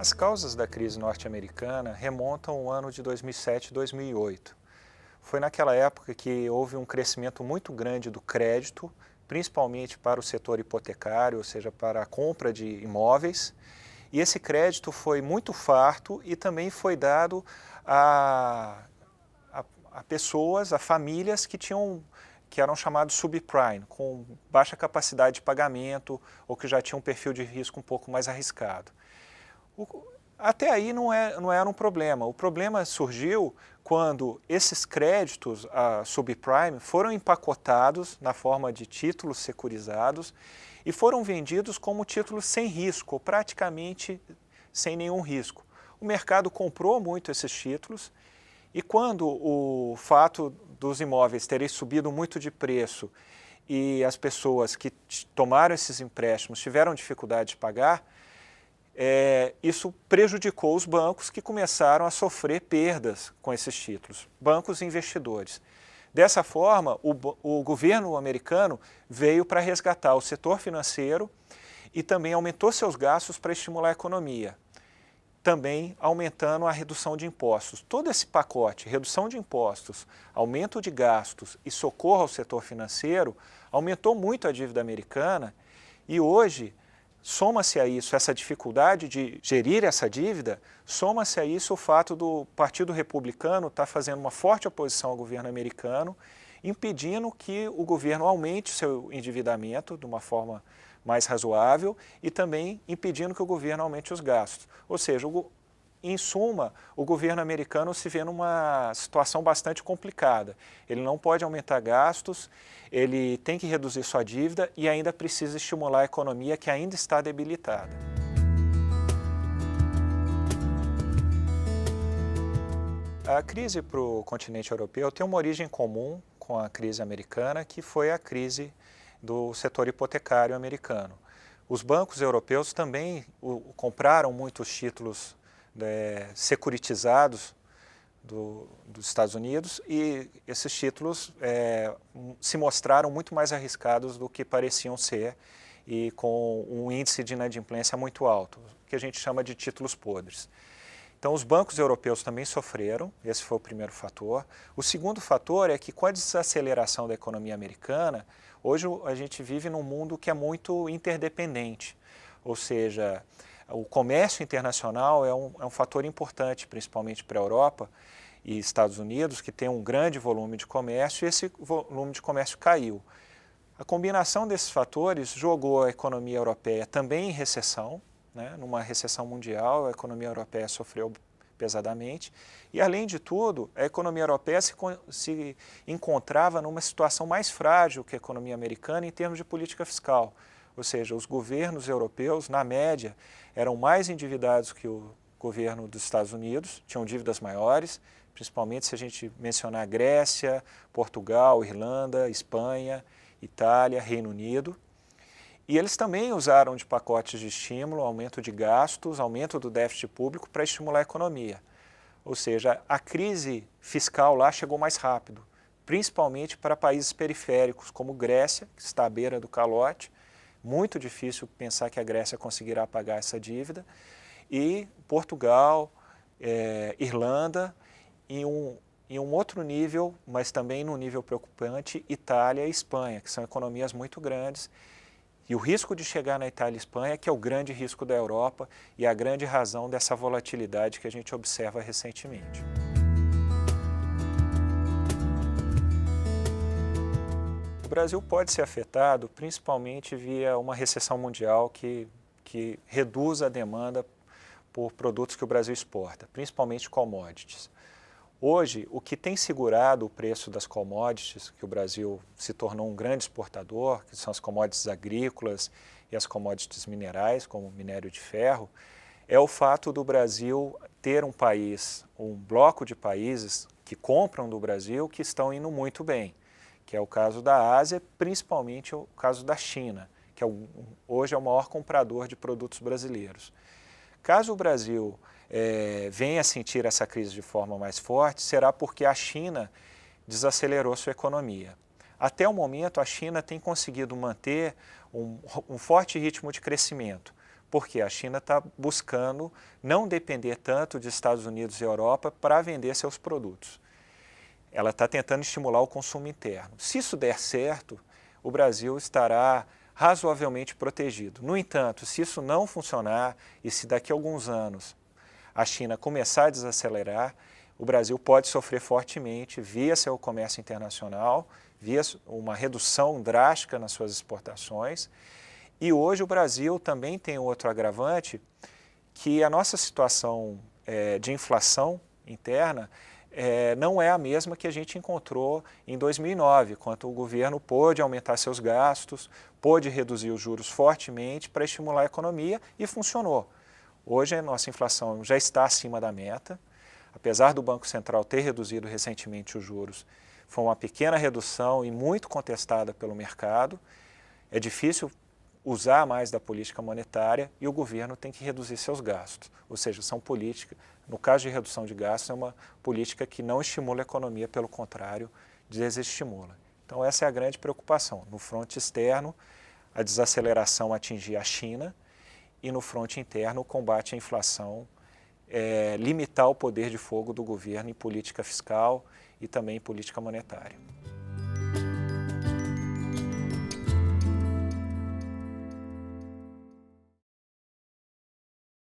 As causas da crise norte-americana remontam ao ano de 2007 e 2008. Foi naquela época que houve um crescimento muito grande do crédito, principalmente para o setor hipotecário, ou seja, para a compra de imóveis, e esse crédito foi muito farto e também foi dado a, a pessoas, a famílias que eram chamados subprime, com baixa capacidade de pagamento ou que já tinham um perfil de risco um pouco mais arriscado. Até aí não era um problema. O problema surgiu quando esses créditos subprime foram empacotados na forma de títulos securitizados e foram vendidos como títulos sem risco, ou praticamente sem nenhum risco. O mercado comprou muito esses títulos e quando o fato dos imóveis terem subido muito de preço e as pessoas que tomaram esses empréstimos tiveram dificuldade de pagar, isso prejudicou os bancos que começaram a sofrer perdas com esses títulos, bancos e investidores. Dessa forma, o governo americano veio para resgatar o setor financeiro e também aumentou seus gastos para estimular a economia, também aumentando a redução de impostos. Todo esse pacote, redução de impostos, aumento de gastos e socorro ao setor financeiro, aumentou muito a dívida americana e hoje soma-se a isso essa dificuldade de gerir essa dívida, soma-se a isso o fato do Partido Republicano estar fazendo uma forte oposição ao governo americano, impedindo que o governo aumente seu endividamento de uma forma mais razoável e também impedindo que o governo aumente os gastos. Ou seja, em suma, o governo americano se vê numa situação bastante complicada. Ele não pode aumentar gastos, ele tem que reduzir sua dívida e ainda precisa estimular a economia que ainda está debilitada. A crise para o continente europeu tem uma origem comum com a crise americana, que foi a crise do setor hipotecário americano. Os bancos europeus também compraram muitos títulos securitizados dos Estados Unidos e esses títulos se mostraram muito mais arriscados do que pareciam ser e com um índice de inadimplência muito alto, que a gente chama de títulos podres. Então, os bancos europeus também sofreram, esse foi o primeiro fator. O segundo fator é que com a desaceleração da economia americana, hoje a gente vive num mundo que é muito interdependente, ou seja, o comércio internacional é um fator importante, principalmente para a Europa e Estados Unidos, que tem um grande volume de comércio, e esse volume de comércio caiu. A combinação desses fatores jogou a economia europeia também em recessão, né? Numa recessão mundial, a economia europeia sofreu pesadamente, e além de tudo, a economia europeia se encontrava numa situação mais frágil que a economia americana em termos de política fiscal. Ou seja, os governos europeus, na média, eram mais endividados que o governo dos Estados Unidos, tinham dívidas maiores, principalmente se a gente mencionar Grécia, Portugal, Irlanda, Espanha, Itália, Reino Unido. E eles também usaram de pacotes de estímulo, aumento de gastos, aumento do déficit público para estimular a economia. Ou seja, a crise fiscal lá chegou mais rápido, principalmente para países periféricos, como Grécia, que está à beira do calote. Muito difícil pensar que a Grécia conseguirá pagar essa dívida, e Portugal, Irlanda, em um outro nível, mas também num nível preocupante, Itália e Espanha, que são economias muito grandes, e o risco de chegar na Itália e Espanha que é o grande risco da Europa e a grande razão dessa volatilidade que a gente observa recentemente. O Brasil pode ser afetado principalmente via uma recessão mundial que reduz a demanda por produtos que o Brasil exporta, principalmente commodities. Hoje, o que tem segurado o preço das commodities, que o Brasil se tornou um grande exportador, que são as commodities agrícolas e as commodities minerais, como o minério de ferro, é o fato do Brasil ter um país, um bloco de países que compram do Brasil que estão indo muito bem, que é o caso da Ásia, principalmente o caso da China, que hoje é o maior comprador de produtos brasileiros. Caso o Brasil venha a sentir essa crise de forma mais forte, será porque a China desacelerou sua economia. Até o momento, a China tem conseguido manter um forte ritmo de crescimento, porque a China está buscando não depender tanto de Estados Unidos e Europa para vender seus produtos. Ela está tentando estimular o consumo interno. Se isso der certo, o Brasil estará razoavelmente protegido. No entanto, se isso não funcionar e se daqui a alguns anos a China começar a desacelerar, o Brasil pode sofrer fortemente via seu comércio internacional, via uma redução drástica nas suas exportações. E hoje o Brasil também tem outro agravante, que a nossa situação de inflação interna não é a mesma que a gente encontrou em 2009, quando o governo pôde aumentar seus gastos, pôde reduzir os juros fortemente para estimular a economia e funcionou. Hoje a nossa inflação já está acima da meta, apesar do Banco Central ter reduzido recentemente os juros, foi uma pequena redução e muito contestada pelo mercado. É difícil usar mais da política monetária e o governo tem que reduzir seus gastos. Ou seja, são políticas, no caso de redução de gastos, é uma política que não estimula a economia, pelo contrário, desestimula. Então essa é a grande preocupação. No fronte externo, a desaceleração atingir a China e no fronte interno, o combate à inflação, limitar o poder de fogo do governo em política fiscal e também em política monetária.